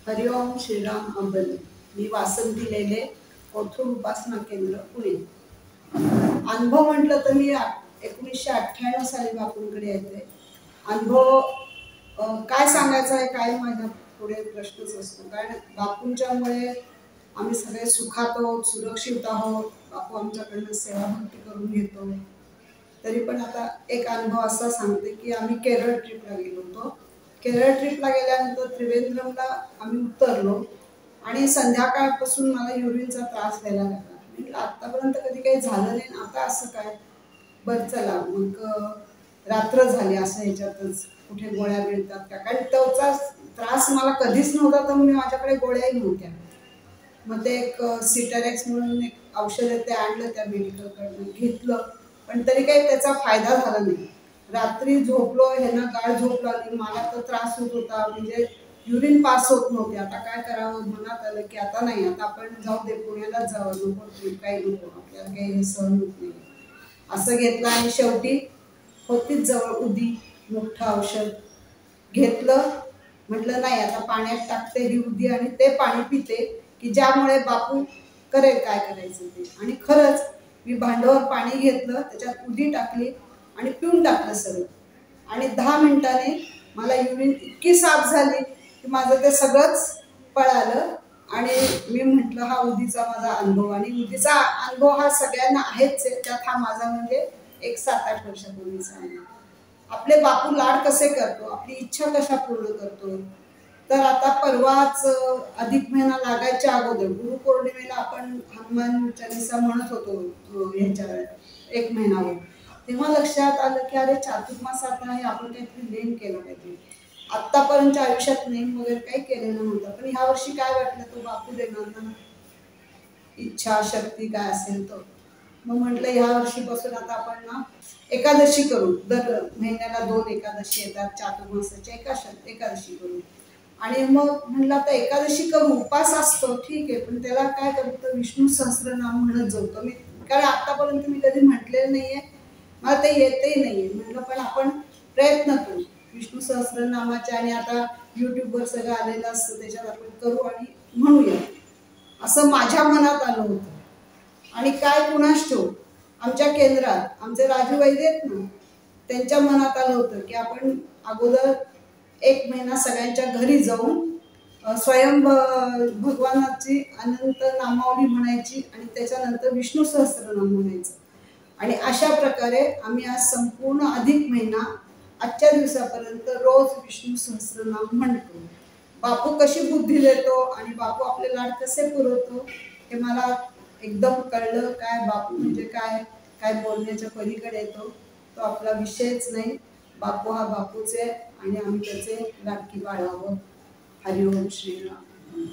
हरिओम श्रीराम अंबली. मी वासंती लेले, कोथरूड उपासना केंद्र, पुणे. अनुभव म्हटलं तर मी 1998 साली बापूंकडे येते. अनुभव काय सांगायचा आहे, काय माझ्या पुढे प्रश्नच असतो. कारण बापूंच्यामुळे आम्ही सगळे सुखात आहोत, सुरक्षित आहोत. बापू आमच्याकडनं सेवा भक्ती करून घेतो. तरी पण आता एक अनुभव असा सांगते की आम्ही केरळ ट्रिपला गेलो होतो. केरळ ट्रिपला गेल्यानंतर त्रिवेंद्रमला आम्ही उतरलो आणि संध्याकाळपासून मला युरिनचा त्रास व्हायला लागला. म्हटलं आतापर्यंत कधी काही झालं नाही, आता असं काय. बरं चला मग रात्र झाली असं ह्याच्यातच कुठे गोळ्या मिळतात का, कारण तोचा त्रास मला कधीच नव्हता, तर मी माझ्याकडे गोळ्याही नव्हत्या. मग ते एक सिटरॅक्स म्हणून एक औषध आहे, ते आणलं त्या मेडिकलकडनं, घेतलं. पण तरी काही त्याचा फायदा झाला नाही. रात्री झोपलो, ह्यांना गाढ झोप लागली, मला तर त्रास होत होता, म्हणजे युरिन पास होत नव्हते. आता काय करावं, मनात आलं की आता नाही, आता आपण जाऊ दे, पुण्यालाच जावं, नको काही नको, आपल्याला काही हे सहन होत नाही. असं घेतलं आणि शेवटी होतीच जवळ उदी, मोठं औषध घेतलं. म्हटलं नाही, आता पाण्यात टाकते ही उदी आणि ते पाणी पिते की ज्यामुळे बापू करेल काय करायचं ते. आणि खरंच मी भांड्यावर पाणी घेतलं, त्याच्यात उदी टाकली आणि पिऊन टाकलं सगळं. आणि 10 मिनिटांनी मला युरिन इतकी साफ झाली की माझं ते सगळंच पळालं. आणि मी म्हटलं हा उदीचा माझा अनुभव. आणि उदीचा अनुभव हा सगळ्यांना आहेच आहे, त्यात हा माझा म्हणजे एक 7-8 वर्षापूर्वीचा अनुभव. आपले बापू लाड कसे करतो, आपली इच्छा कशा पूर्ण करतो. तर आता परवाच अधिक महिना लागायच्या अगोदर गुरुपौर्णिमेला आपण हनुमान चालीसा म्हणत होतो ह्याच्या 1 महिनावर. तेव्हा लक्षात आलं की अरे चातुर्मासात आहे, आपण काहीतरी नेम केला पाहिजे. आत्तापर्यंतच्या आयुष्यात नेम वगैरे काही केलेलं नव्हतं, पण ह्या वर्षी काय वाटलं, तो बापू देणार ना इच्छा शक्ती काय असेल तो. मग म्हटलं ह्या वर्षीपासून आता आपण ना एकादशी करू. दर महिन्याला 2 एकादशी येतात, चातुर्मासाच्या एकादशी करू. आणि मग म्हणलं आता एकादशी करू, उपास असतो ठीक आहे, पण त्याला काय करतो, विष्णू सहस्त्रनाम म्हणत जातो मी. कारण आतापर्यंत मी कधी म्हटलेलं नाहीये, मला ते येतही नाहीये. म्हटलं पण आपण प्रयत्न करू विष्णू सहस्त्रनामाचे. आणि आता युट्यूबवर सगळं आलेलं असतं, त्याच्यात आपण करू आणि म्हणूया, असं माझ्या मनात आलं होतं. आणि काय कुणास ठाऊक, आमच्या केंद्रात आमचे राजू वैद्य आहेत ना, त्यांच्या मनात आलं होतं की आपण अगोदर 1 महिना सगळ्यांच्या घरी जाऊन स्वयं भगवानाची अनंत नामावली म्हणायची आणि त्याच्यानंतर विष्णू सहस्त्रनाम म्हणायचं. आणि अशा प्रकारे आम्ही आज संपूर्ण अधिक महिना आजच्या दिवसापर्यंत रोज विष्णू सहस्त्रनाम म्हणतो. बापू कशी बुद्धी देतो आणि बापू आपले लाड कसे पुरवतो हे मला एकदम कळलं. काय बापू म्हणजे काय, काय बोलण्याच्या पलीकडे येतो, तो आपला विषयच नाही. बापू हा बापूच आहे आणि आम्ही त्याचे लाडकी बाळावं. हरिओम श्रीराम.